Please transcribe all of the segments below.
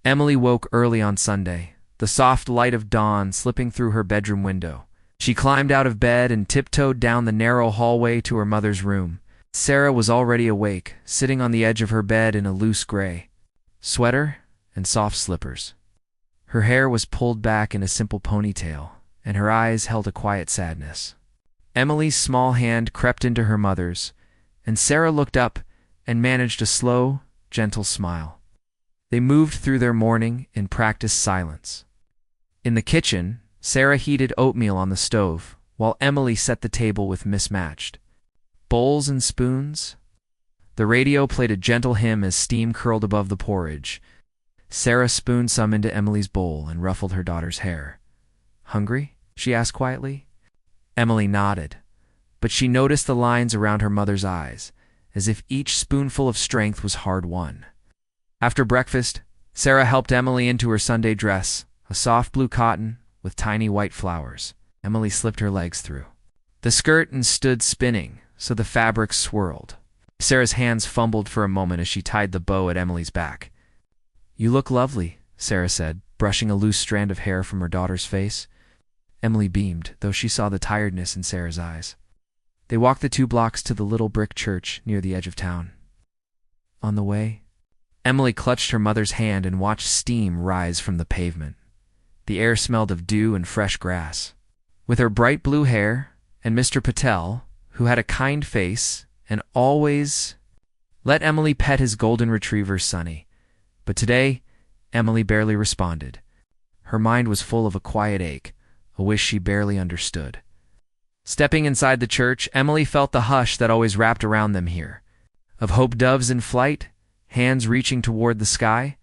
Emily woke early on Sunday, the soft light of dawn slipping through her bedroom window. She climbed out of bed and tiptoed down the narrow hallway to her mother's room. Sarah was already awake, sitting on the edge of her bed in a loose gray sweater and soft slippers. Her hair was pulled back in a simple ponytail, and her eyes held a quiet sadness. Emily's small hand crept into her mother's, and Sarah looked up and managed a slow, gentle smile. They moved through their morning in practiced silence. In the kitchen, Sarah heated oatmeal on the stove, while Emily set the table with mismatched bowls and spoons. The radio played a gentle hymn as steam curled above the porridge. Sarah spooned some into Emily's bowl and ruffled her daughter's hair. "Hungry?" she asked quietly. Emily nodded, but she noticed the lines around her mother's eyes, as if each spoonful of strength was hard-won. After breakfast, Sarah helped Emily into her Sunday dress, a soft blue cotton with tiny white flowers. Emily slipped her legs through the skirt and stood spinning, so the fabric swirled. Sarah's hands fumbled for a moment as she tied the bow at Emily's back. "You look lovely," Sarah said, brushing a loose strand of hair from her daughter's face. Emily beamed, though she saw the tiredness in Sarah's eyes. They walked the 2 blocks to the little brick church near the edge of town. On the way, Emily clutched her mother's hand and watched steam rise from the pavement. The air smelled of dew and fresh grass. With her bright blue hair, and Mr. Patel, who had a kind face and always let Emily pet his golden retriever, Sunny. But today, Emily barely responded. Her mind was full of a quiet ache, a wish she barely understood. Stepping inside the church, Emily felt the hush that always wrapped around them here. Of hope doves in flight, hands reaching toward the sky,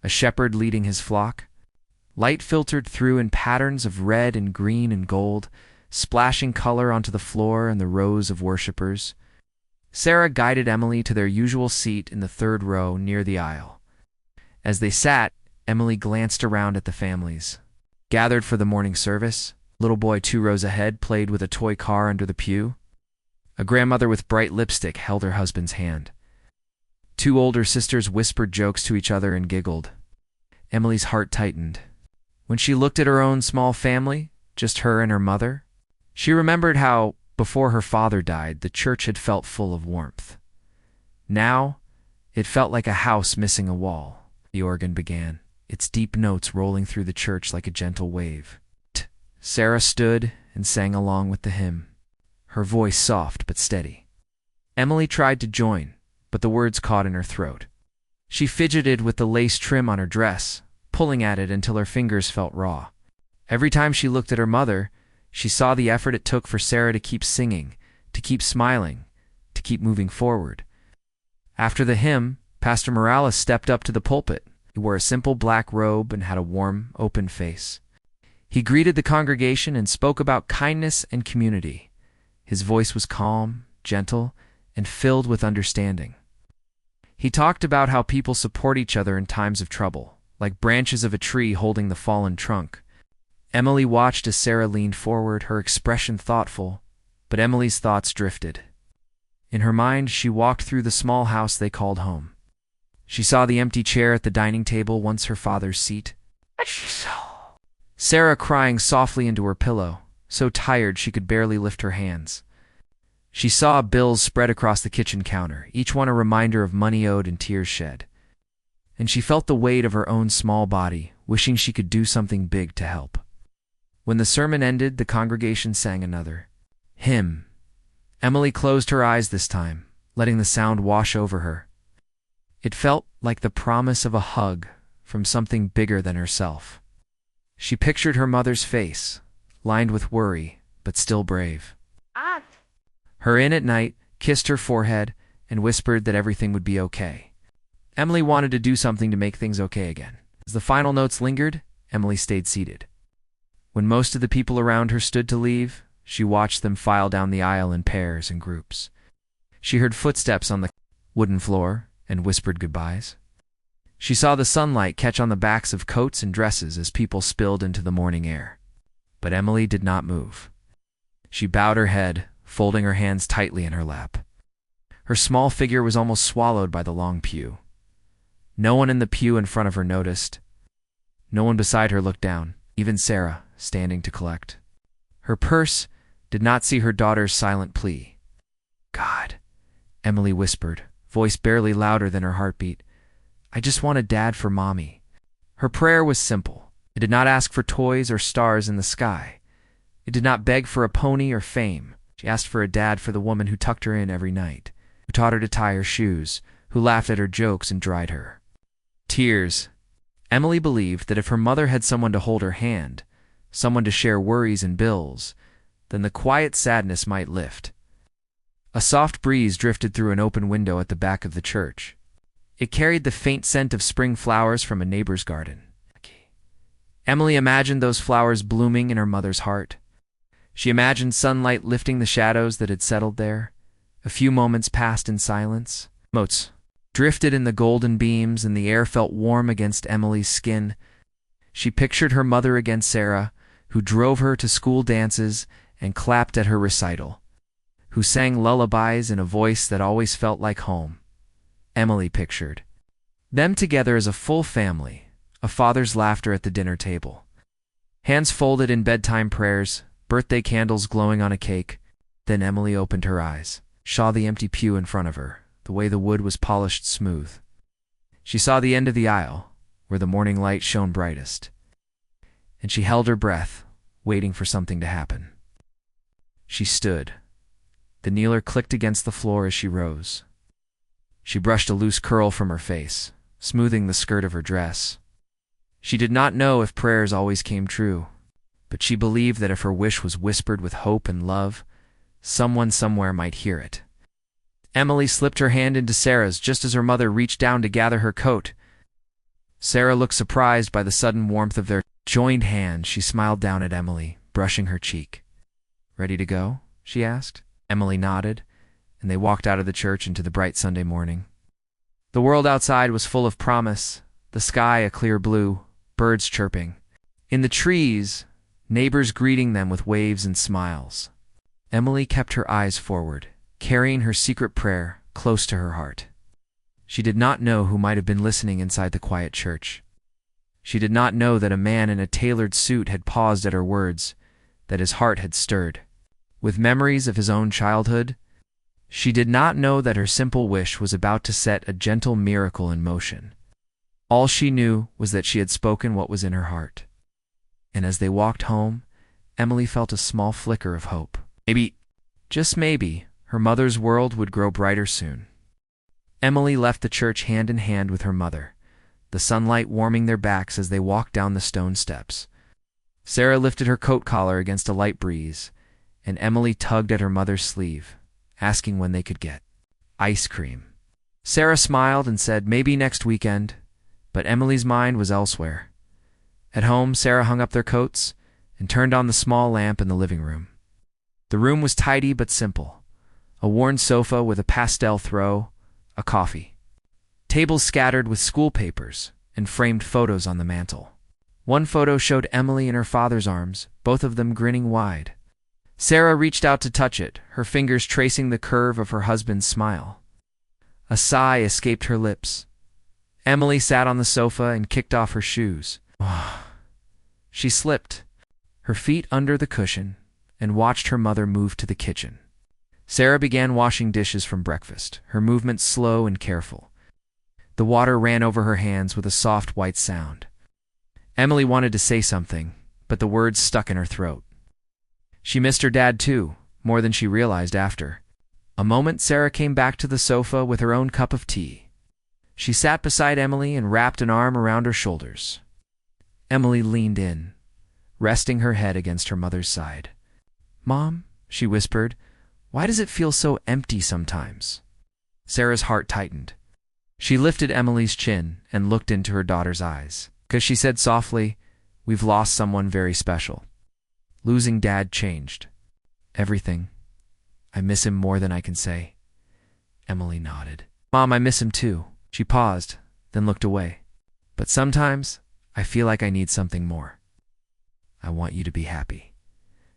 a shepherd leading his flock. Light filtered through in patterns of red and green and gold, splashing color onto the floor and the rows of worshippers. Sarah guided Emily to their usual seat in the 3rd row near the aisle. As they sat, Emily glanced around at the families gathered for the morning service. Little boy 2 rows ahead played with a toy car under the pew. A grandmother with bright lipstick held her husband's hand. 2 older sisters whispered jokes to each other and giggled. Emily's heart tightened. When she looked at her own small family, just her and her mother, she remembered how, before her father died, the church had felt full of warmth. Now, it felt like a house missing a wall. The organ began, its deep notes rolling through the church like a gentle wave. Sarah stood and sang along with the hymn, her voice soft but steady. Emily tried to join, but the words caught in her throat. She fidgeted with the lace trim on her dress, pulling at it until her fingers felt raw. Every time she looked at her mother, she saw the effort it took for Sarah to keep singing, to keep smiling, to keep moving forward. After the hymn, Pastor Morales stepped up to the pulpit. He wore a simple black robe and had a warm, open face. He greeted the congregation and spoke about kindness and community. His voice was calm, gentle, and filled with understanding. He talked about how people support each other in times of trouble, like branches of a tree holding the fallen trunk. Emily watched as Sarah leaned forward, her expression thoughtful, but Emily's thoughts drifted. In her mind, she walked through the small house they called home. She saw the empty chair at the dining table, once her father's seat. Sarah crying softly into her pillow, so tired she could barely lift her hands. She saw bills spread across the kitchen counter, each one a reminder of money owed and tears shed. And she felt the weight of her own small body, wishing she could do something big to help. When the sermon ended, the congregation sang another hymn. Emily closed her eyes this time, letting the sound wash over her. It felt like the promise of a hug from something bigger than herself. She pictured her mother's face, lined with worry, but still brave. Her in at night, kissed her forehead, and whispered that everything would be okay. Emily wanted to do something to make things okay again. As the final notes lingered, Emily stayed seated. When most of the people around her stood to leave, she watched them file down the aisle in pairs and groups. She heard footsteps on the wooden floor and whispered goodbyes. She saw the sunlight catch on the backs of coats and dresses as people spilled into the morning air. But Emily did not move. She bowed her head, folding her hands tightly in her lap. Her small figure was almost swallowed by the long pew. No one in the pew in front of her noticed, No one beside her looked down, even Sarah, standing to collect. Her purse did not see her daughter's silent plea. God, Emily whispered, voice barely louder than her heartbeat. I just want a dad for Mommy. Her prayer was simple. It did not ask for toys or stars in the sky. It did not beg for a pony or fame. She asked for a dad for the woman who tucked her in every night, who taught her to tie her shoes, who laughed at her jokes and dried her tears. Emily believed that if her mother had someone to hold her hand, someone to share worries and bills, then the quiet sadness might lift. A soft breeze drifted through an open window at the back of the church. It carried the faint scent of spring flowers from a neighbor's garden. Emily imagined those flowers blooming in her mother's heart. She imagined sunlight lifting the shadows that had settled there. A few moments passed in silence. Motes drifted in the golden beams, and the air felt warm against Emily's skin. She pictured her mother against Sarah, who drove her to school dances and clapped at her recital, who sang lullabies in a voice that always felt like home. Emily pictured them together as a full family, a father's laughter at the dinner table, hands folded in bedtime prayers, birthday candles glowing on a cake. Then Emily opened her eyes, saw the empty pew in front of her, the way the wood was polished smooth. She saw the end of the aisle, where the morning light shone brightest, and she held her breath, waiting for something to happen. She stood. The kneeler clicked against the floor as she rose. She brushed a loose curl from her face, smoothing the skirt of her dress. She did not know if prayers always came true, but she believed that if her wish was whispered with hope and love, someone somewhere might hear it. Emily slipped her hand into Sarah's just as her mother reached down to gather her coat. Sarah looked surprised by the sudden warmth of their joined hands. She smiled down at Emily, brushing her cheek. Ready to go? She asked. Emily nodded, and they walked out of the church into the bright Sunday morning. The world outside was full of promise, the sky a clear blue, birds chirping. In the trees, neighbors greeting them with waves and smiles. Emily kept her eyes forward, carrying her secret prayer close to her heart. She did not know who might have been listening inside the quiet church. She did not know that a man in a tailored suit had paused at her words, that his heart had stirred with memories of his own childhood. She did not know that her simple wish was about to set a gentle miracle in motion. All she knew was that she had spoken what was in her heart. And as they walked home, Emily felt a small flicker of hope. Maybe, just maybe, her mother's world would grow brighter soon. Emily left the church hand in hand with her mother, the sunlight warming their backs as they walked down the stone steps. Sarah lifted her coat collar against a light breeze, and Emily tugged at her mother's sleeve, asking when they could get ice cream. Sarah smiled and said maybe next weekend, but Emily's mind was elsewhere. At home, Sarah hung up their coats and turned on the small lamp in the living room. The room was tidy but simple. A worn sofa with a pastel throw, a coffee. Tables scattered with school papers and framed photos on the mantel. One photo showed Emily in her father's arms, both of them grinning wide. Sarah reached out to touch it, her fingers tracing the curve of her husband's smile. A sigh escaped her lips. Emily sat on the sofa and kicked off her shoes. She slipped, her feet under the cushion, and watched her mother move to the kitchen. Sarah began washing dishes from breakfast, her movements slow and careful. The water ran over her hands with a soft white sound. Emily wanted to say something, but the words stuck in her throat. She missed her dad too, more than she realized after. A moment Sarah came back to the sofa with her own cup of tea. She sat beside Emily and wrapped an arm around her shoulders. Emily leaned in, resting her head against her mother's side. "Mom," she whispered, "why does it feel so empty sometimes?" Sarah's heart tightened. She lifted Emily's chin and looked into her daughter's eyes. "'Cause," she said softly, "we've lost someone very special. Losing Dad changed everything. I miss him more than I can say." Emily nodded. "Mom, I miss him too." She paused, then looked away. "But sometimes I feel like I need something more. I want you to be happy."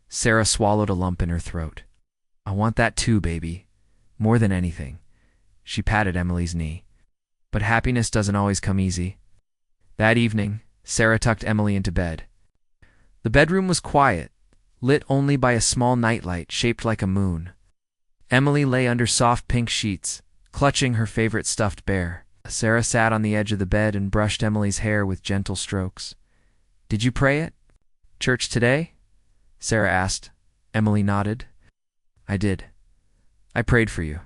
Sarah swallowed a lump in her throat. "I want that too, baby. More than anything." She patted Emily's knee. "But happiness doesn't always come easy." That evening, Sarah tucked Emily into bed. The bedroom was quiet, lit only by a small nightlight shaped like a moon. Emily lay under soft pink sheets, clutching her favorite stuffed bear. Sarah sat on the edge of the bed and brushed Emily's hair with gentle strokes. "Did you pray at church today?" Sarah asked. Emily nodded. "I did. I prayed for you."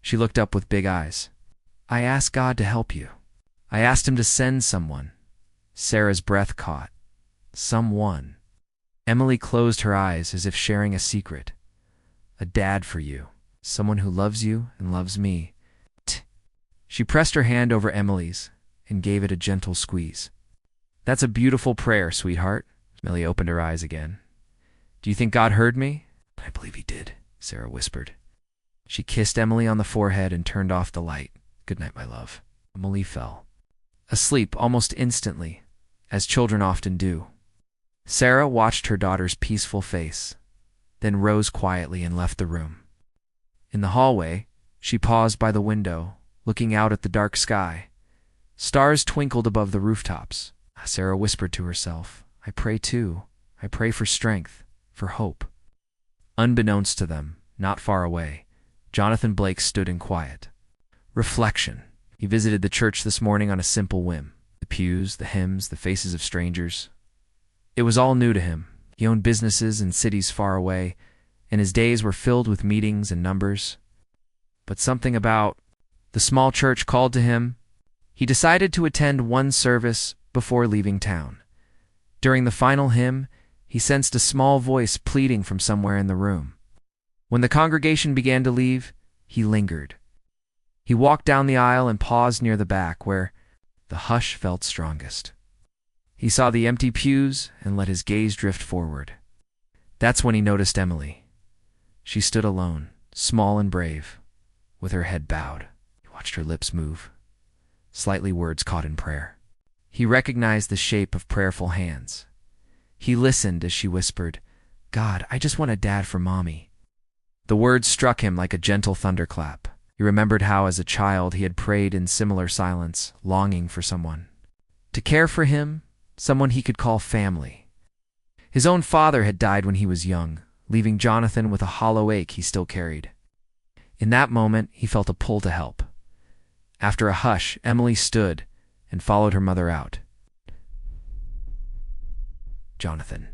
She looked up with big eyes. "I asked God to help you. I asked him to send someone." Sarah's breath caught. Someone. Emily closed her eyes as if sharing a secret. "A dad for you. Someone who loves you and loves me." She pressed her hand over Emily's and gave it a gentle squeeze. "That's a beautiful prayer, sweetheart." Emily opened her eyes again. "Do you think God heard me?" "I believe he did," Sarah whispered. She kissed Emily on the forehead and turned off the light. "Good night, my love." Emily fell asleep almost instantly, as children often do. Sarah watched her daughter's peaceful face, then rose quietly and left the room. In the hallway, she paused by the window, looking out at the dark sky. Stars twinkled above the rooftops. Sarah whispered to herself, "I pray too. I pray for strength, for hope." Unbeknownst to them, not far away, Jonathan Blake stood in quiet reflection. He visited the church this morning on a simple whim. The pews, the hymns, the faces of strangers. It was all new to him. He owned businesses in cities far away, and his days were filled with meetings and numbers. But something about the small church called to him. He decided to attend one service before leaving town. During the final hymn, he sensed a small voice pleading from somewhere in the room. When the congregation began to leave, he lingered. He walked down the aisle and paused near the back, where the hush felt strongest. He saw the empty pews and let his gaze drift forward. That's when he noticed Emily. She stood alone, small and brave, with her head bowed. He watched her lips move, slightly words caught in prayer. He recognized the shape of prayerful hands. He listened as she whispered, "God, I just want a dad for Mommy." The words struck him like a gentle thunderclap. He remembered how as a child he had prayed in similar silence, longing for someone to care for him, someone he could call family. His own father had died when he was young, leaving Jonathan with a hollow ache he still carried. In that moment, he felt a pull to help. After a hush, Emily stood and followed her mother out. Jonathan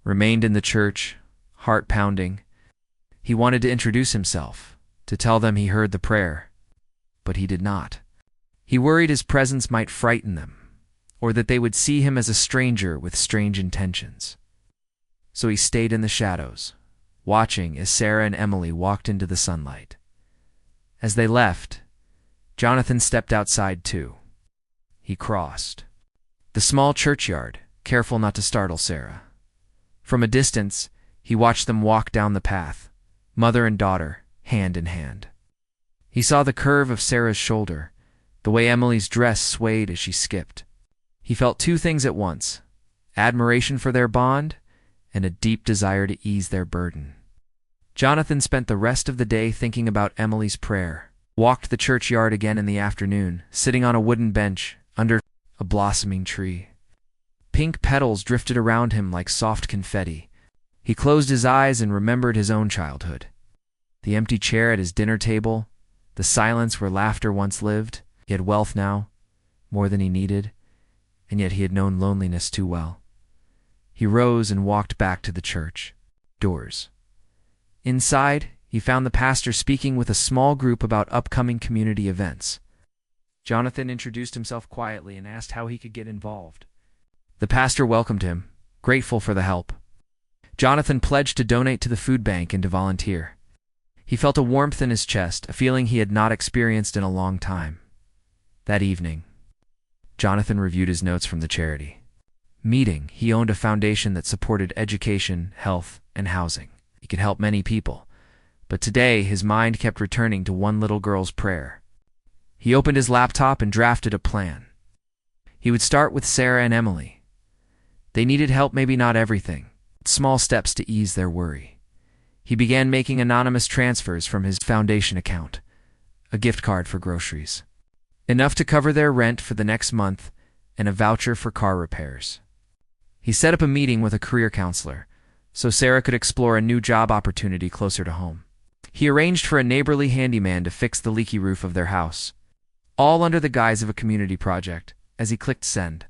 remained in the church, heart pounding. He wanted to introduce himself, to tell them he heard the prayer, but he did not. He worried his presence might frighten them, or that they would see him as a stranger with strange intentions. So he stayed in the shadows, watching as Sarah and Emily walked into the sunlight. As they left, Jonathan stepped outside too. He crossed the small churchyard, careful not to startle Sarah. From a distance, he watched them walk down the path, mother and daughter, hand in hand. He saw the curve of Sarah's shoulder, the way Emily's dress swayed as she skipped. He felt two things at once, admiration for their bond and a deep desire to ease their burden. Jonathan spent the rest of the day thinking about Emily's prayer, walked the churchyard again in the afternoon, sitting on a wooden bench under a blossoming tree. Pink petals drifted around him like soft confetti. He closed his eyes and remembered his own childhood. The empty chair at his dinner table, the silence where laughter once lived. He had wealth now, more than he needed, and yet he had known loneliness too well. He rose and walked back to the church doors. Inside, he found the pastor speaking with a small group about upcoming community events. Jonathan introduced himself quietly and asked how he could get involved. The pastor welcomed him, grateful for the help. Jonathan pledged to donate to the food bank and to volunteer. He felt a warmth in his chest, a feeling he had not experienced in a long time. That evening, Jonathan reviewed his notes from the charity meeting. He owned a foundation that supported education, health, and housing. He could help many people, but today his mind kept returning to one little girl's prayer. He opened his laptop and drafted a plan. He would start with Sarah and Emily. They needed help, maybe not everything, but small steps to ease their worry. He began making anonymous transfers from his foundation account, a gift card for groceries, enough to cover their rent for the next month and a voucher for car repairs. He set up a meeting with a career counselor so Sarah could explore a new job opportunity closer to home. He arranged for a neighborly handyman to fix the leaky roof of their house, all under the guise of a community project. As he clicked send,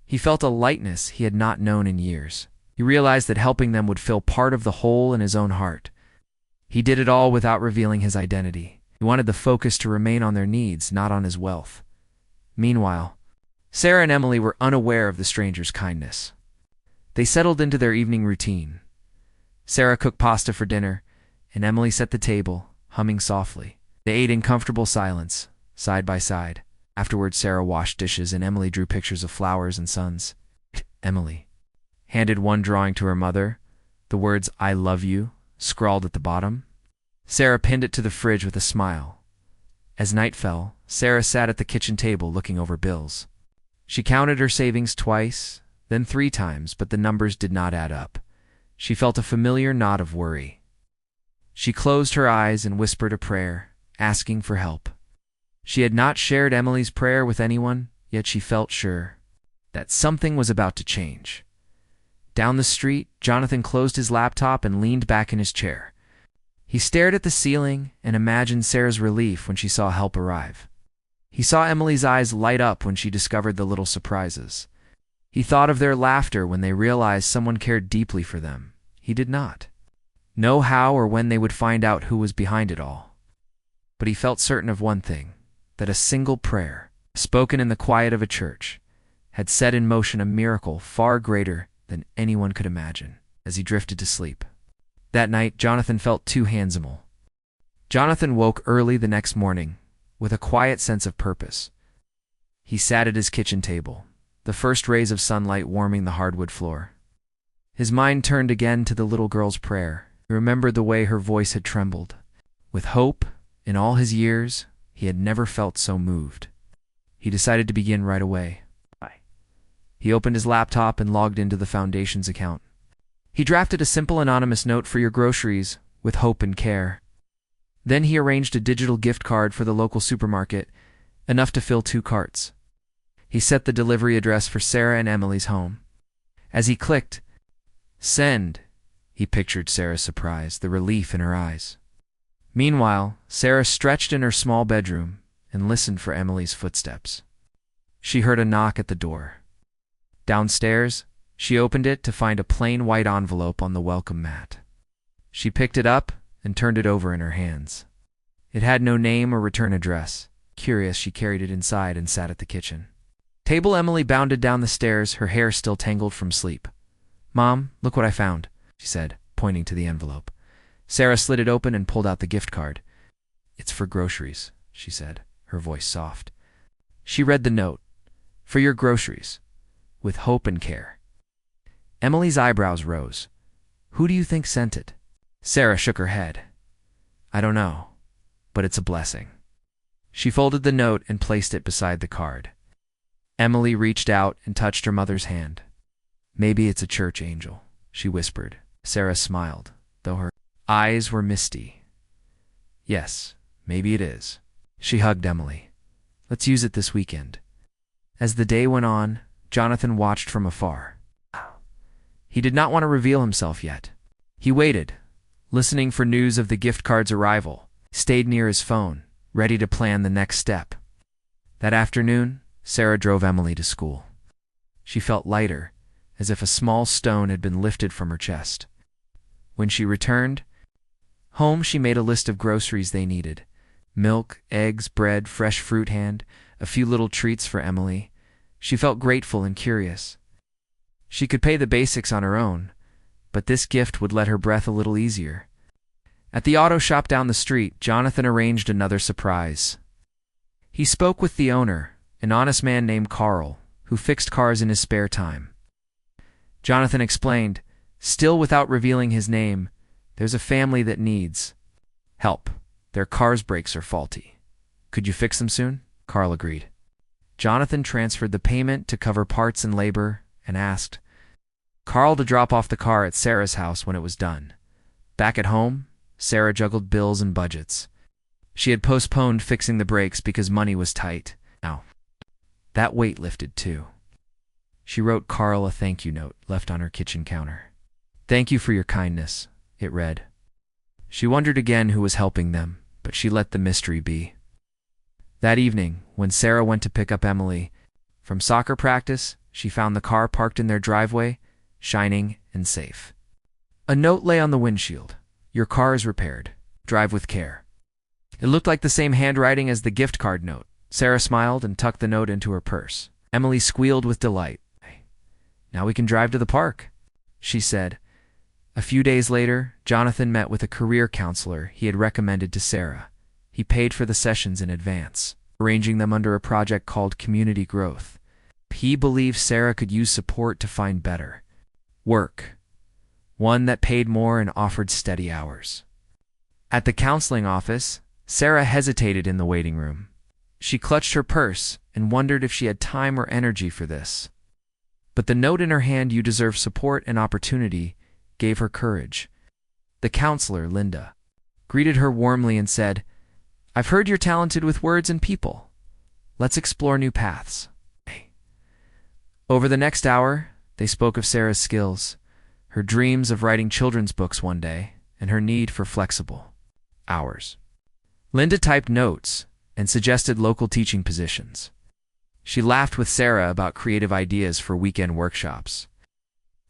he felt a lightness he had not known in years. He realized that helping them would fill part of the hole in his own heart. He did it all without revealing his identity. He wanted the focus to remain on their needs, not on his wealth. Meanwhile, Sarah and Emily were unaware of the stranger's kindness. They settled into their evening routine. Sarah cooked pasta for dinner, and Emily set the table, humming softly. They ate in comfortable silence, side by side. Afterwards, Sarah washed dishes and Emily drew pictures of flowers and suns. Emily handed one drawing to her mother, the words "I love you" scrawled at the bottom. Sarah pinned it to the fridge with a smile. As night fell, Sarah sat at the kitchen table looking over bills. She counted her savings twice, then 3 times, but the numbers did not add up. She felt a familiar knot of worry. She closed her eyes and whispered a prayer, asking for help. She had not shared Emily's prayer with anyone, yet she felt sure that something was about to change. Down the street, Jonathan closed his laptop and leaned back in his chair. He stared at the ceiling and imagined Sarah's relief when she saw help arrive. He saw Emily's eyes light up when she discovered the little surprises. He thought of their laughter when they realized someone cared deeply for them. He did not know how or when they would find out who was behind it all. But he felt certain of one thing, that a single prayer, spoken in the quiet of a church, had set in motion a miracle far greater than anyone could imagine. As he drifted to sleep that night, Jonathan felt too handsome. Jonathan woke early the next morning with a quiet sense of purpose. He sat at his kitchen table, the first rays of sunlight warming the hardwood floor. His mind turned again to the little girl's prayer. He remembered the way her voice had trembled. With hope, in all his years, he had never felt so moved. He decided to begin right away. He opened his laptop and logged into the Foundation's account. He drafted a simple anonymous note for your groceries, with hope and care. Then he arranged a digital gift card for the local supermarket, enough to fill 2 carts. He set the delivery address for Sarah and Emily's home. As he clicked send, he pictured Sarah's surprise, the relief in her eyes. Meanwhile, Sarah stretched in her small bedroom and listened for Emily's footsteps. She heard a knock at the door. Downstairs, she opened it to find a plain white envelope on the welcome mat. She picked it up and turned it over in her hands. It had no name or return address. Curious, she carried it inside and sat at the kitchen table. Emily bounded down the stairs, her hair still tangled from sleep. "Mom, look what I found," she said, pointing to the envelope. Sarah slid it open and pulled out the gift card. "It's for groceries," she said, her voice soft. She read the note. "For your groceries, with hope and care." Emily's eyebrows rose. "Who do you think sent it?" Sarah shook her head. "I don't know, but it's a blessing." She folded the note and placed it beside the card. Emily reached out and touched her mother's hand. "Maybe it's a church angel," she whispered. Sarah smiled, though her eyes were misty. "Yes, maybe it is." She hugged Emily. "Let's use it this weekend." As the day went on, Jonathan watched from afar. He did not want to reveal himself yet. He waited, listening for news of the gift card's arrival, stayed near his phone, ready to plan the next step. That afternoon, Sarah drove Emily to school. She felt lighter, as if a small stone had been lifted from her chest. When she returned home, she made a list of groceries they needed: milk, eggs, bread, fresh fruit, a few little treats for Emily. She felt grateful and curious. She could pay the basics on her own, but this gift would let her breathe a little easier. At the auto shop down the street, Jonathan arranged another surprise. He spoke with the owner, an honest man named Carl, who fixed cars in his spare time. Jonathan explained, still without revealing his name, "There's a family that needs help. Their car's brakes are faulty. Could you fix them soon?" Carl agreed. Jonathan transferred the payment to cover parts and labor and asked Carl to drop off the car at Sarah's house when it was done. Back at home, Sarah juggled bills and budgets. She had postponed fixing the brakes because money was tight. Now, that weight lifted too. She wrote Carl a thank you note left on her kitchen counter. "Thank you for your kindness," it read. She wondered again who was helping them, but she let the mystery be. That evening, when Sarah went to pick up Emily from soccer practice, she found the car parked in their driveway, shining and safe. A note lay on the windshield. "Your car is repaired. Drive with care." It looked like the same handwriting as the gift card note. Sarah smiled and tucked the note into her purse. Emily squealed with delight. "Now we can drive to the park," she said. A few days later, Jonathan met with a career counselor he had recommended to Sarah. He paid for the sessions in advance, arranging them under a project called Community Growth. He believed Sarah could use support to find better work, one that paid more and offered steady hours. At the counseling office, Sarah hesitated in the waiting room. She clutched her purse and wondered if she had time or energy for this. But the note in her hand, "You deserve support and opportunity," gave her courage. The counselor, Linda, greeted her warmly and said, "I've heard you're talented with words and people. Let's explore new paths." Over the next hour, they spoke of Sarah's skills, her dreams of writing children's books one day, and her need for flexible hours. Linda typed notes and suggested local teaching positions. She laughed with Sarah about creative ideas for weekend workshops.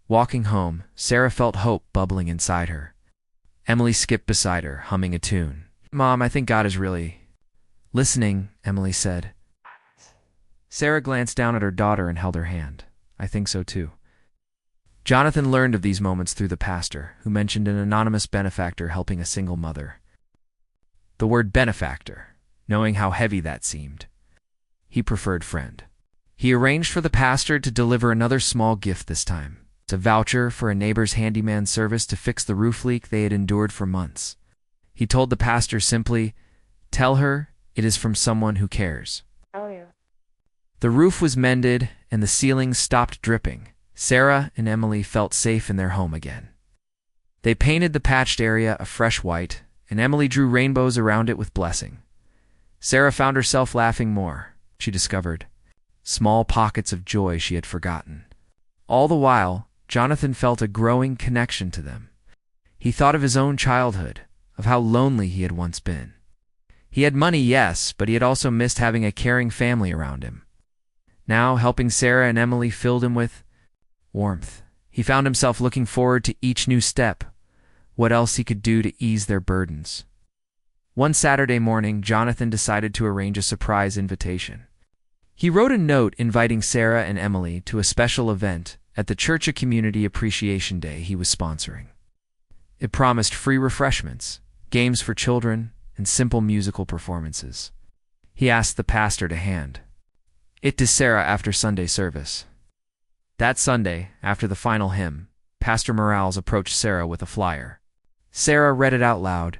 Walking home, Sarah felt hope bubbling inside her. Emily skipped beside her, humming a tune. "Mom, I think God is really listening," Emily said. Sarah glanced down at her daughter and held her hand. "I think so too." Jonathan learned of these moments through the pastor, who mentioned an anonymous benefactor helping a single mother. The word benefactor, knowing how heavy that seemed. He preferred friend. He arranged for the pastor to deliver another small gift this time. It's a voucher for a neighbor's handyman service to fix the roof leak they had endured for months. He told the pastor simply, "Tell her it is from someone who cares." Oh, yeah. The roof was mended and the ceiling stopped dripping. Sarah and Emily felt safe in their home again. They painted the patched area a fresh white, and Emily drew rainbows around it with blessing. Sarah found herself laughing more. She discovered small pockets of joy she had forgotten. All the while, Jonathan felt a growing connection to them. He thought of his own childhood, of how lonely he had once been. He had money, yes, but he had also missed having a caring family around him. Now, helping Sarah and Emily filled him with warmth. He found himself looking forward to each new step, what else he could do to ease their burdens. One Saturday morning, Jonathan decided to arrange a surprise invitation. He wrote a note inviting Sarah and Emily to a special event at the Church of Community Appreciation Day he was sponsoring. It promised free refreshments, games for children, and simple musical performances. He asked the pastor to hand it to Sarah after Sunday service. That Sunday, after the final hymn, Pastor Morales approached Sarah with a flyer. Sarah read it out loud.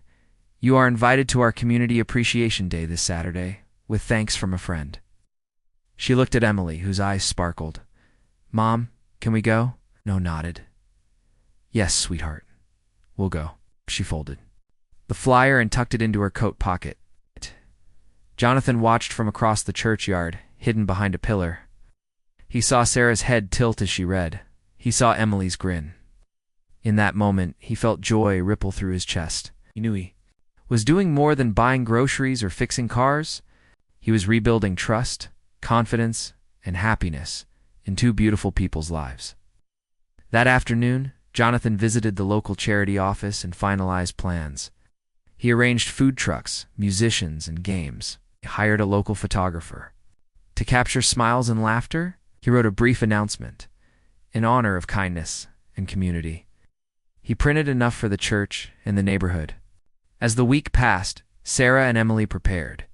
"You are invited to our Community Appreciation Day this Saturday, with thanks from a friend." She looked at Emily, whose eyes sparkled. "Mom, can we go?" No nodded. "Yes, sweetheart. We'll go." She folded the flyer and tucked it into her coat pocket. Jonathan watched from across the churchyard, hidden behind a pillar. He saw Sarah's head tilt as she read. He saw Emily's grin. In that moment, he felt joy ripple through his chest. He knew he was doing more than buying groceries or fixing cars. He was rebuilding trust, confidence, and happiness in two beautiful people's lives. That afternoon, Jonathan visited the local charity office and finalized plans. He arranged food trucks, musicians, and games. He hired a local photographer. To capture smiles and laughter, he wrote a brief announcement in honor of kindness and community. He printed enough for the church and the neighborhood. As the week passed, Sarah and Emily prepared.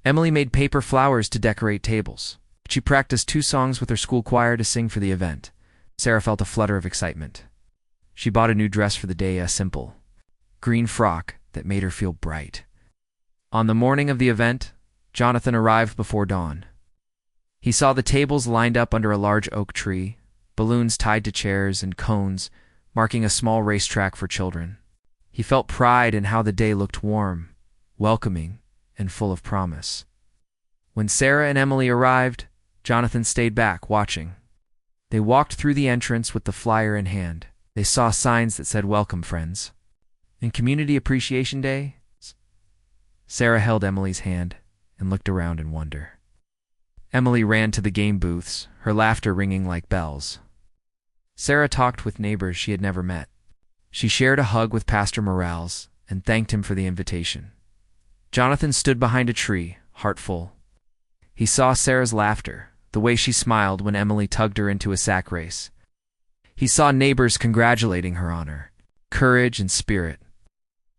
Emily made paper flowers to decorate tables. She practiced 2 songs with her school choir to sing for the event. Sarah felt a flutter of excitement. She bought a new dress for the day, a simple green frock that made her feel bright. On the morning of the event, Jonathan arrived before dawn. He saw the tables lined up under a large oak tree, balloons tied to chairs and cones, marking a small racetrack for children. He felt pride in how the day looked warm, welcoming, and full of promise. When Sarah and Emily arrived, Jonathan stayed back, watching. They walked through the entrance with the flyer in hand. They saw signs that said, "Welcome, friends." And Community Appreciation Day? Sarah held Emily's hand and looked around in wonder. Emily ran to the game booths, her laughter ringing like bells. Sarah talked with neighbors she had never met. She shared a hug with Pastor Morales and thanked him for the invitation. Jonathan stood behind a tree, heart full. He saw Sarah's laughter, the way she smiled when Emily tugged her into a sack race. He saw neighbors congratulating her on her courage and spirit.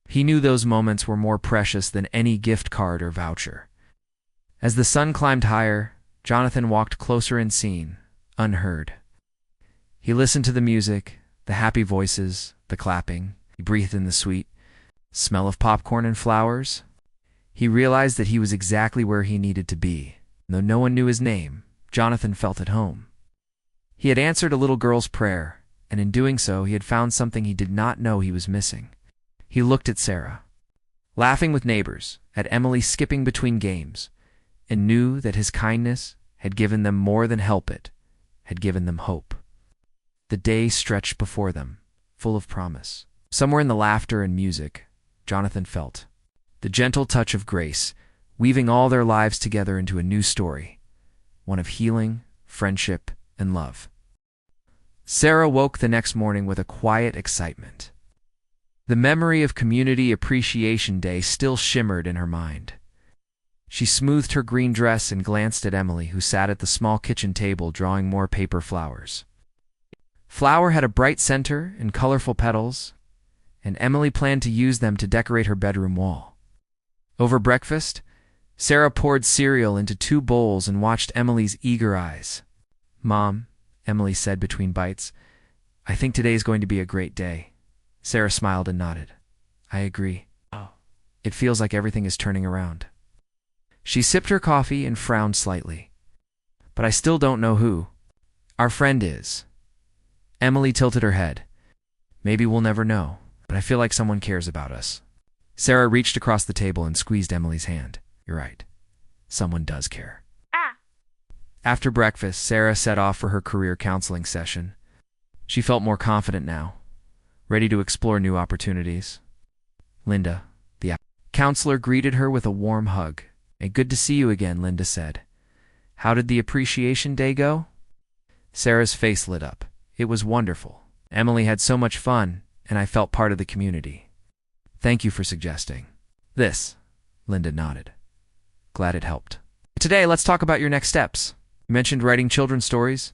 He knew those moments were more precious than any gift card or voucher. As the sun climbed higher, Jonathan walked closer unseen, unheard. He listened to the music, the happy voices, the clapping. He breathed in the sweet smell of popcorn and flowers. He realized that he was exactly where he needed to be. Though no one knew his name, Jonathan felt at home. He had answered a little girl's prayer, and in doing so he had found something he did not know he was missing. He looked at Sarah, laughing with neighbors, at Emily skipping between games, and knew that his kindness had given them more than help it, had given them hope. The day stretched before them, full of promise. Somewhere in the laughter and music, Jonathan felt the gentle touch of grace, weaving all their lives together into a new story, one of healing, friendship, and love. Sarah woke the next morning with a quiet excitement. The memory of Community Appreciation Day still shimmered in her mind. She smoothed her green dress and glanced at Emily, who sat at the small kitchen table drawing more paper flowers. Flower had a bright center and colorful petals, and Emily planned to use them to decorate her bedroom wall. Over breakfast, Sarah poured cereal into 2 bowls and watched Emily's eager eyes. "Mom," Emily said between bites, "I think today's going to be a great day." Sarah smiled and nodded. "I agree. It feels like everything is turning around." She sipped her coffee and frowned slightly. "But I still don't know who our friend is." Emily tilted her head. "Maybe we'll never know, but I feel like someone cares about us." Sarah reached across the table and squeezed Emily's hand. "You're right. Someone does care." After breakfast, Sarah set off for her career counseling session. She felt more confident now, ready to explore new opportunities. Linda, the counselor, greeted her with a warm hug. "Hey, good to see you again," Linda said. "How did the Appreciation Day go?" Sarah's face lit up. "It was wonderful. Emily had so much fun, and I felt part of the community." "Thank you for suggesting this," Linda nodded. "Glad it helped. Today, let's talk about your next steps. You mentioned writing children's stories.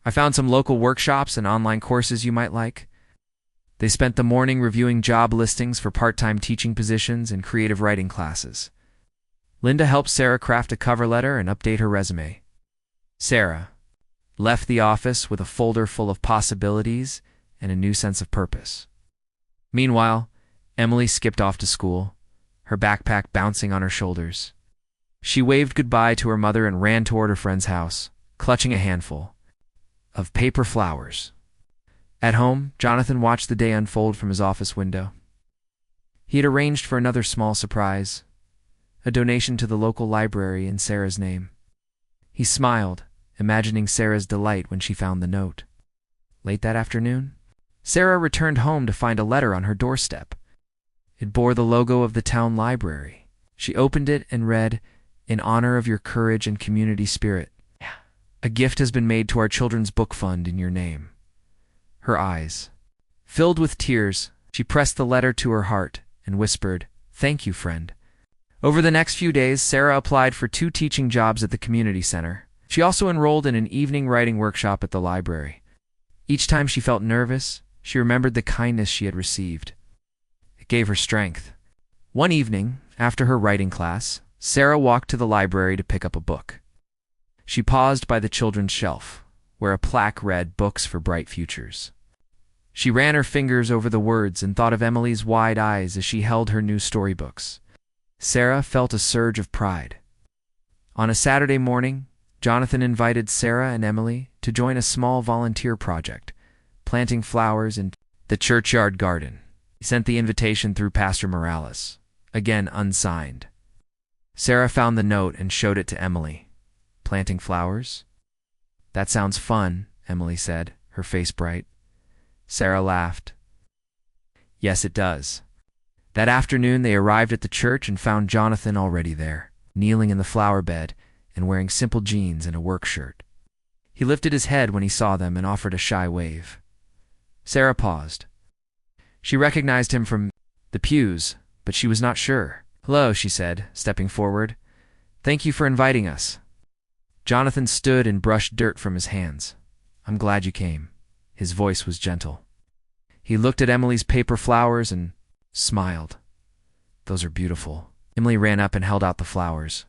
I found some local workshops and online courses you might like." They spent the morning reviewing job listings for part-time teaching positions and creative writing classes. Linda helped Sarah craft a cover letter and update her resume. Sarah left the office with a folder full of possibilities and a new sense of purpose. Meanwhile, Emily skipped off to school, her backpack bouncing on her shoulders. She waved goodbye to her mother and ran toward her friend's house, clutching a handful of paper flowers. At home, Jonathan watched the day unfold from his office window. He had arranged for another small surprise, a donation to the local library in Sarah's name. He smiled, imagining Sarah's delight when she found the note. Late that afternoon, Sarah returned home to find a letter on her doorstep. It bore the logo of the town library. She opened it and read, "In honor of your courage and community spirit, a gift has been made to our children's book fund in your name." Her eyes filled with tears, she pressed the letter to her heart and whispered, "Thank you, friend." Over the next few days, Sarah applied for 2 teaching jobs at the community center. She also enrolled in an evening writing workshop at the library. Each time she felt nervous, she remembered the kindness she had received. It gave her strength. One evening, after her writing class, Sarah walked to the library to pick up a book. She paused by the children's shelf, where a plaque read, "Books for Bright Futures." She ran her fingers over the words and thought of Emily's wide eyes as she held her new storybooks. Sarah felt a surge of pride. On a Saturday morning, Jonathan invited Sarah and Emily to join a small volunteer project, planting flowers in the churchyard garden. He sent the invitation through Pastor Morales, again unsigned. Sarah found the note and showed it to Emily. "Planting flowers? That sounds fun," Emily said, her face bright. Sarah laughed. Yes, it does. That afternoon they arrived at the church and found Jonathan already there, kneeling in the flower bed and wearing simple jeans and a work shirt. He lifted his head when he saw them and offered a shy wave. Sarah paused. She recognized him from the pews, but she was not sure. "Hello," she said, stepping forward. "Thank you for inviting us." Jonathan stood and brushed dirt from his hands. "I'm glad you came." His voice was gentle. He looked at Emily's paper flowers and smiled. "Those are beautiful." Emily ran up and held out the flowers.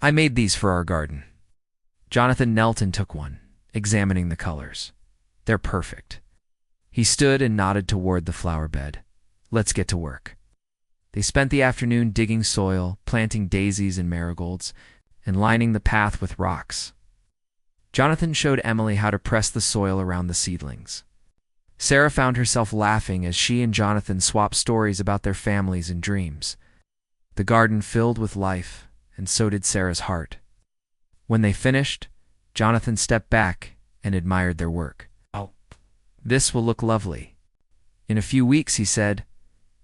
"I made these for our garden." Jonathan knelt and took one, examining the colors. "They're perfect." He stood and nodded toward the flower bed. "Let's get to work." They spent the afternoon digging soil, planting daisies and marigolds, and lining the path with rocks. Jonathan showed Emily how to press the soil around the seedlings. Sarah found herself laughing as she and Jonathan swapped stories about their families and dreams. The garden filled with life, and so did Sarah's heart. When they finished, Jonathan stepped back and admired their work. "Oh, this will look lovely." "In a few weeks," he said.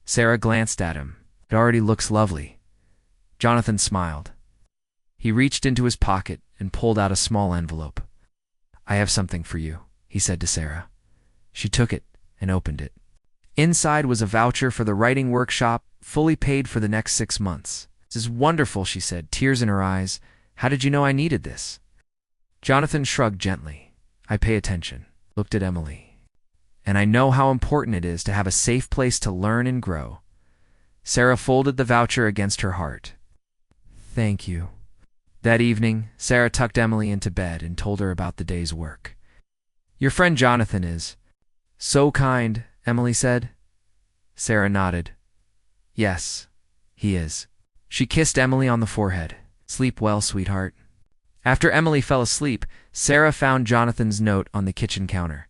Sarah glanced at him. "It already looks lovely." Jonathan smiled. He reached into his pocket and pulled out a small envelope. "I have something for you," he said to Sarah. She took it and opened it. Inside was a voucher for the writing workshop, fully paid for the next 6 months. "This is wonderful," she said, tears in her eyes. "How did you know I needed this?" Jonathan shrugged gently. "I pay attention," looked at Emily. "And I know how important it is to have a safe place to learn and grow." Sarah folded the voucher against her heart. "Thank you." That evening, Sarah tucked Emily into bed and told her about the day's work. "Your friend Jonathan is so kind," Emily said. Sarah nodded. "Yes, he is." She kissed Emily on the forehead. "Sleep well, sweetheart." After Emily fell asleep, Sarah found Jonathan's note on the kitchen counter.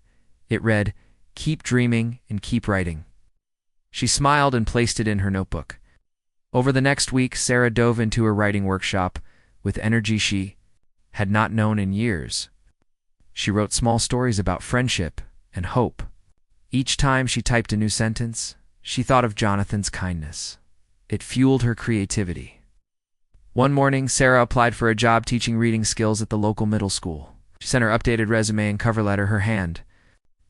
It read, "Keep dreaming and keep writing." She smiled and placed it in her notebook. Over the next week, Sarah dove into her writing workshop with energy she had not known in years. She wrote small stories about friendship and hope. Each time she typed a new sentence, she thought of Jonathan's kindness. It fueled her creativity. One morning, Sarah applied for a job teaching reading skills at the local middle school. She sent her updated resume and cover letter, her hand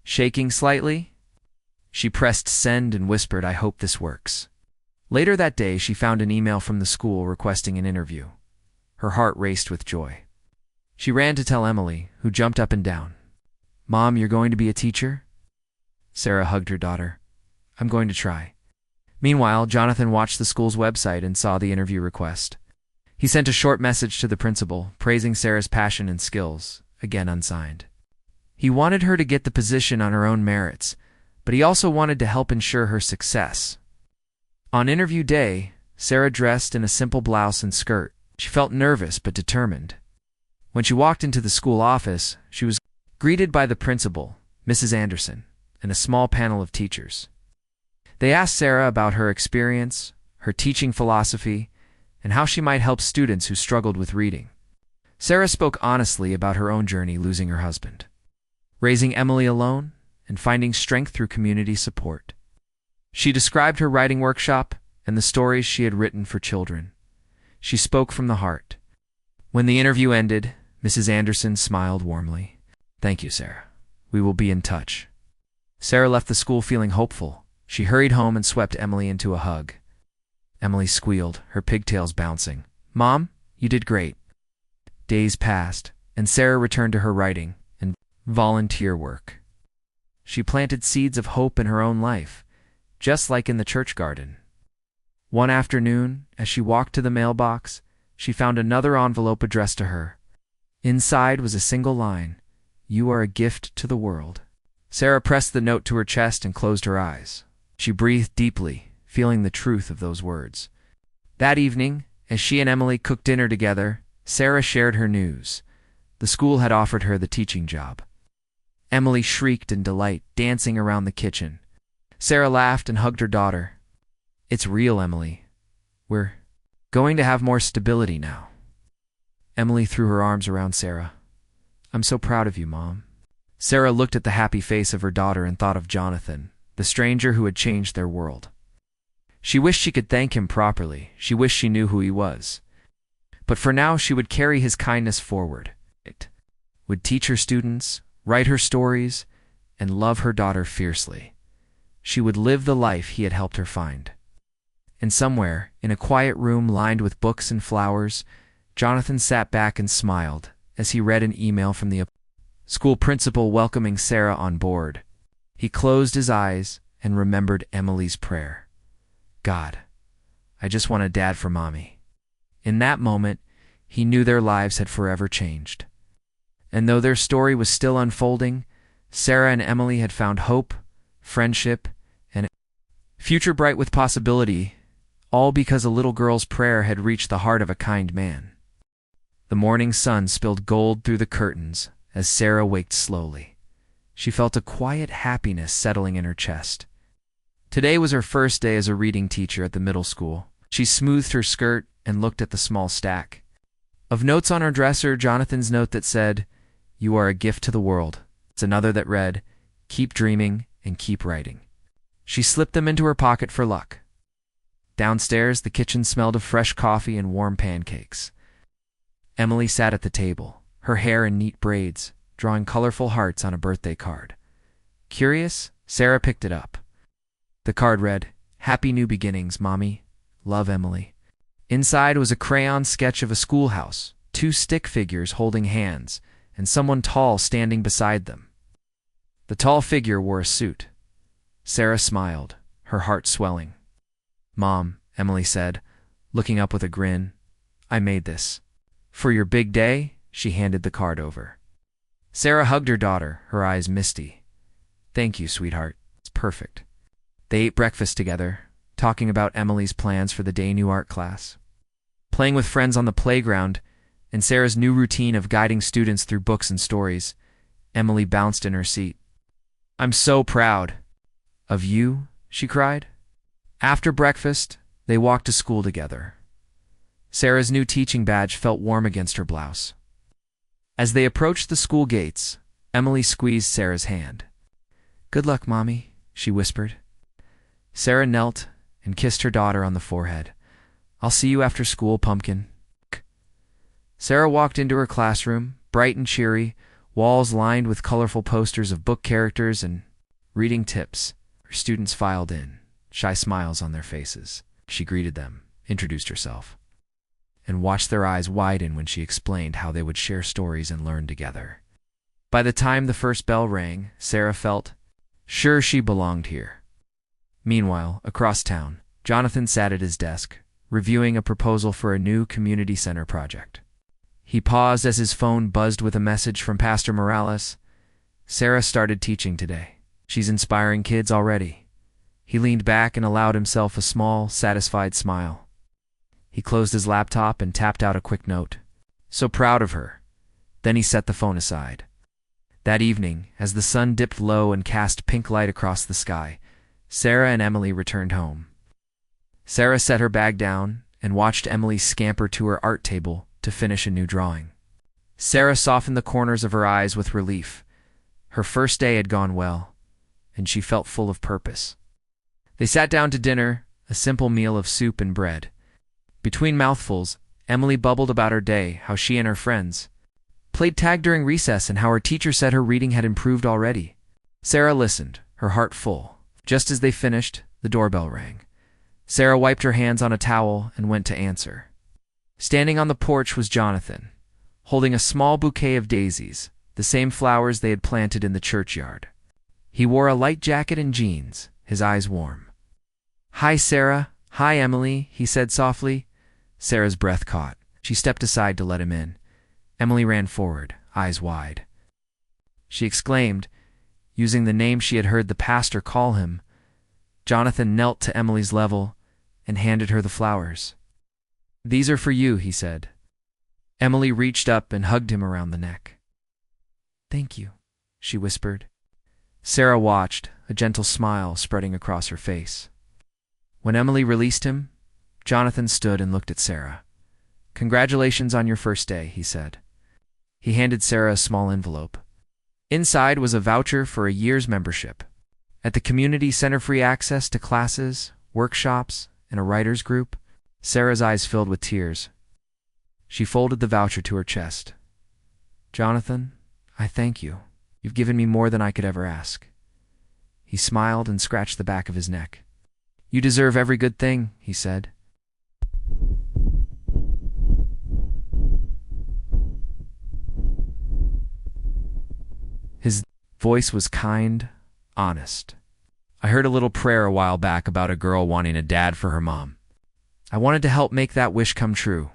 shaking slightly. She pressed send and whispered, "I hope this works." Later that day, she found an email from the school requesting an interview. Her heart raced with joy. She ran to tell Emily, who jumped up and down. "Mom, you're going to be a teacher?" Sarah hugged her daughter. "I'm going to try." Meanwhile, Jonathan watched the school's website and saw the interview request. He sent a short message to the principal, praising Sarah's passion and skills, again unsigned. He wanted her to get the position on her own merits, but he also wanted to help ensure her success. On interview day, Sarah dressed in a simple blouse and skirt. She felt nervous but determined. When she walked into the school office, she was greeted by the principal, Mrs. Anderson, and a small panel of teachers. They asked Sarah about her experience, her teaching philosophy, and how she might help students who struggled with reading. Sarah spoke honestly about her own journey losing her husband, raising Emily alone, and finding strength through community support. She described her writing workshop and the stories she had written for children. She spoke from the heart. When the interview ended, Mrs. Anderson smiled warmly. "Thank you, Sarah. We will be in touch." Sarah left the school feeling hopeful. She hurried home and swept Emily into a hug. Emily squealed, her pigtails bouncing. "Mom, you did great." Days passed, and Sarah returned to her writing and volunteer work. She planted seeds of hope in her own life, just like in the church garden. One afternoon, as she walked to the mailbox, she found another envelope addressed to her. Inside was a single line, "You are a gift to the world." Sarah pressed the note to her chest and closed her eyes. She breathed deeply, feeling the truth of those words. That evening, as she and Emily cooked dinner together, Sarah shared her news. The school had offered her the teaching job. Emily shrieked in delight, dancing around the kitchen. Sarah laughed and hugged her daughter. "It's real, Emily. We're going to have more stability now." Emily threw her arms around Sarah. "I'm so proud of you, Mom." Sarah looked at the happy face of her daughter and thought of Jonathan, the stranger who had changed their world. She wished she could thank him properly. She wished she knew who he was. But for now, she would carry his kindness forward. It would teach her students, write her stories, and love her daughter fiercely. She would live the life he had helped her find. And somewhere, in a quiet room lined with books and flowers, Jonathan sat back and smiled as he read an email from the school principal welcoming Sarah on board. He closed his eyes and remembered Emily's prayer. God, I just want a dad for Mommy. In that moment, he knew their lives had forever changed. And though their story was still unfolding, Sarah and Emily had found hope, friendship, and a future bright with possibility, all because a little girl's prayer had reached the heart of a kind man. The morning sun spilled gold through the curtains as Sarah waked slowly. She felt a quiet happiness settling in her chest. Today was her first day as a reading teacher at the middle school. She smoothed her skirt and looked at the small stack of notes on her dresser. Jonathan's note that said, "You are a gift to the world." It's another that read, "Keep dreaming and keep writing." She slipped them into her pocket for luck. Downstairs, the kitchen smelled of fresh coffee and warm pancakes. Emily sat at the table, her hair in neat braids, drawing colorful hearts on a birthday card. Curious, Sarah picked it up. The card read, "Happy New Beginnings, Mommy. Love, Emily." Inside was a crayon sketch of a schoolhouse, 2 stick figures holding hands, and someone tall standing beside them. The tall figure wore a suit. Sarah smiled, her heart swelling. "Mom," Emily said, looking up with a grin, "I made this. For your big day." She handed the card over. Sarah hugged her daughter, her eyes misty. "Thank you, sweetheart. It's perfect." They ate breakfast together, talking about Emily's plans for the day new art class, playing with friends on the playground, and Sarah's new routine of guiding students through books and stories. Emily bounced in her seat. "I'm so proud of you," she cried. After breakfast, they walked to school together. Sarah's new teaching badge felt warm against her blouse. As they approached the school gates, Emily squeezed Sarah's hand. "Good luck, Mommy," she whispered. Sarah knelt and kissed her daughter on the forehead. "I'll see you after school, Pumpkin." Sarah walked into her classroom, bright and cheery, walls lined with colorful posters of book characters and reading tips. Her students filed in, shy smiles on their faces. She greeted them, introduced herself, and watched their eyes widen when she explained how they would share stories and learn together. By the time the first bell rang, Sarah felt sure she belonged here. Meanwhile, across town, Jonathan sat at his desk, reviewing a proposal for a new community center project. He paused as his phone buzzed with a message from Pastor Morales. "Sarah started teaching today. She's inspiring kids already." He leaned back and allowed himself a small, satisfied smile. He closed his laptop and tapped out a quick note. So proud of her. Then he set the phone aside. That evening, as the sun dipped low and cast pink light across the sky, Sarah and Emily returned home. Sarah set her bag down and watched Emily scamper to her art table to finish a new drawing. Sarah softened the corners of her eyes with relief. Her first day had gone well, and she felt full of purpose. They sat down to dinner, a simple meal of soup and bread. Between mouthfuls, Emily bubbled about her day, how she and her friends played tag during recess and how her teacher said her reading had improved already. Sarah listened, her heart full. Just as they finished, the doorbell rang. Sarah wiped her hands on a towel and went to answer. Standing on the porch was Jonathan, holding a small bouquet of daisies, the same flowers they had planted in the churchyard. He wore a light jacket and jeans, his eyes warm. "Hi, Sarah. Hi, Emily," he said softly. Sarah's breath caught. She stepped aside to let him in. Emily ran forward, eyes wide. She exclaimed, using the name she had heard the pastor call him. Jonathan knelt to Emily's level and handed her the flowers. "These are for you," he said. Emily reached up and hugged him around the neck. "Thank you," she whispered. Sarah watched, a gentle smile spreading across her face. When Emily released him, Jonathan stood and looked at Sarah. "Congratulations on your first day," he said. He handed Sarah a small envelope. Inside was a voucher for a year's membership. At the community center, free access to classes, workshops, and a writer's group. Sarah's eyes filled with tears. She folded the voucher to her chest. "Jonathan, I thank you. You've given me more than I could ever ask." He smiled and scratched the back of his neck. "You deserve every good thing," he said. His voice was kind, honest. "I heard a little prayer a while back about a girl wanting a dad for her mom. I wanted to help make that wish come true."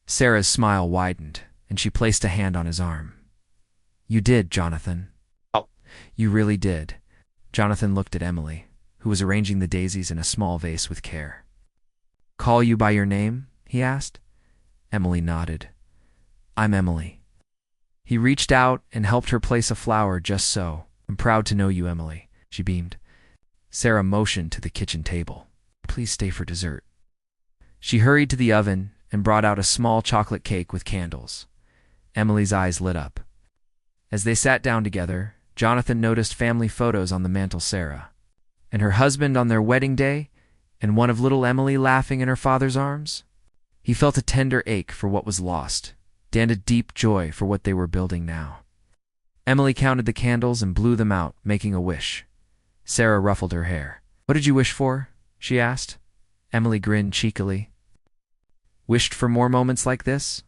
Sarah's smile widened, and she placed a hand on his arm. "You did, Jonathan. Oh, you really did." Jonathan looked at Emily, who was arranging the daisies in a small vase with care. "Call you by your name?" he asked. Emily nodded. "I'm Emily." He reached out and helped her place a flower just so. "I'm proud to know you, Emily," she beamed. Sarah motioned to the kitchen table. "Please stay for dessert." She hurried to the oven and brought out a small chocolate cake with candles. Emily's eyes lit up. As they sat down together, Jonathan noticed family photos on the mantel. Sarah and her husband on their wedding day, and one of little Emily laughing in her father's arms. He felt a tender ache for what was lost, and a deep joy for what they were building now. Emily counted the candles and blew them out, making a wish. Sarah ruffled her hair. "What did you wish for?" she asked. Emily grinned cheekily. "Wished for more moments like this?"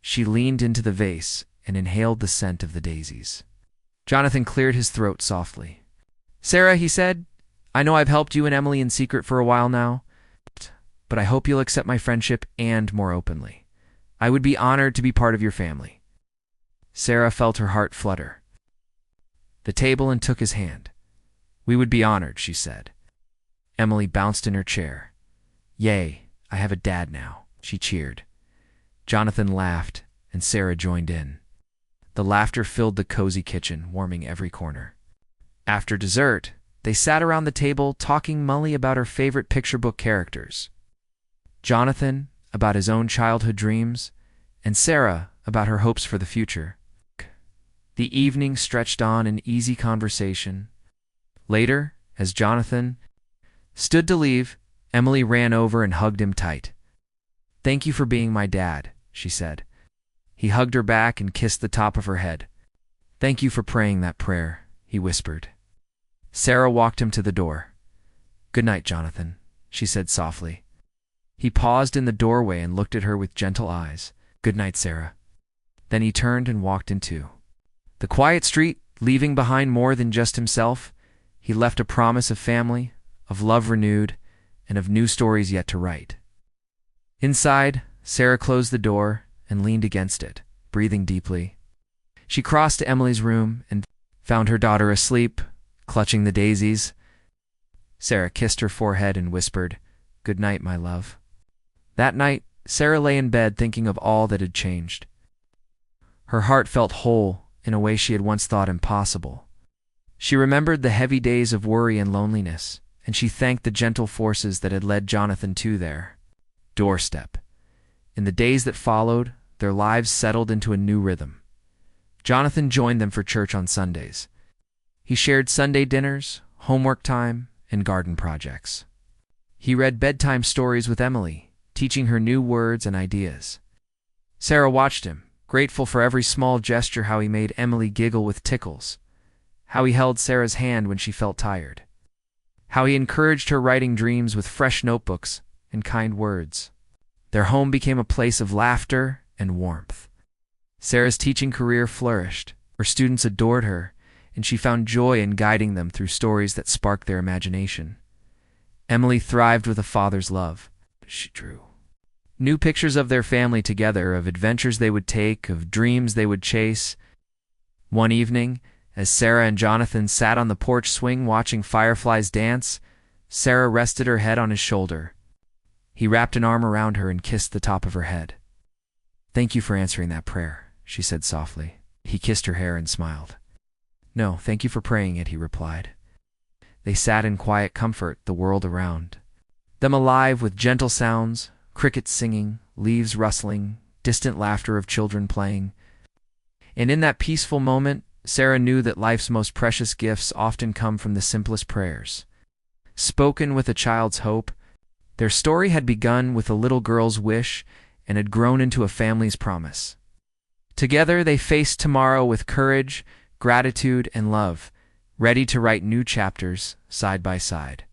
She leaned into the vase and inhaled the scent of the daisies. Jonathan cleared his throat softly. "Sarah," he said, "I know I've helped you and Emily in secret for a while now, but I hope you'll accept my friendship and more openly. I would be honored to be part of your family." Sarah felt her heart flutter. The table and took his hand. "We would be honored," she said. Emily bounced in her chair. "Yay, I have a dad now," she cheered. Jonathan laughed, and Sarah joined in. The laughter filled the cozy kitchen, warming every corner. After dessert, they sat around the table talking Molly about her favorite picture book characters, Jonathan about his own childhood dreams, and Sarah about her hopes for the future. The evening stretched on in easy conversation. Later, as Jonathan stood to leave, Emily ran over and hugged him tight. "Thank you for being my dad," she said. He hugged her back and kissed the top of her head. "Thank you for praying that prayer," he whispered. Sarah walked him to the door. "Good night, Jonathan," she said softly. He paused in the doorway and looked at her with gentle eyes. "Good night, Sarah." Then he turned and walked into the quiet street, leaving behind more than just himself. He left a promise of family, of love renewed, and of new stories yet to write. Inside, Sarah closed the door and leaned against it, breathing deeply. She crossed to Emily's room and found her daughter asleep, clutching the daisies. Sarah kissed her forehead and whispered, "Good night, my love." That night, Sarah lay in bed thinking of all that had changed. Her heart felt whole in a way she had once thought impossible. She remembered the heavy days of worry and loneliness, and she thanked the gentle forces that had led Jonathan to their doorstep. In the days that followed, their lives settled into a new rhythm. Jonathan joined them for church on Sundays. He shared Sunday dinners, homework time, and garden projects. He read bedtime stories with Emily, teaching her new words and ideas. Sarah watched him, grateful for every small gesture, how he made Emily giggle with tickles, how he held Sarah's hand when she felt tired, how he encouraged her writing dreams with fresh notebooks and kind words. Their home became a place of laughter and warmth. Sarah's teaching career flourished. Her students adored her, and she found joy in guiding them through stories that sparked their imagination. Emily thrived with a father's love. She drew new pictures of their family together, of adventures they would take, of dreams they would chase. One evening, as Sarah and Jonathan sat on the porch swing watching fireflies dance, Sarah rested her head on his shoulder. He wrapped an arm around her and kissed the top of her head. "Thank you for answering that prayer," she said softly. He kissed her hair and smiled. "No, thank you for praying it," he replied. They sat in quiet comfort, the world around them alive with gentle sounds, crickets singing, leaves rustling, distant laughter of children playing. And in that peaceful moment, Sarah knew that life's most precious gifts often come from the simplest prayers. Spoken with a child's hope, their story had begun with a little girl's wish and had grown into a family's promise. Together they faced tomorrow with courage, gratitude, and love, ready to write new chapters side by side.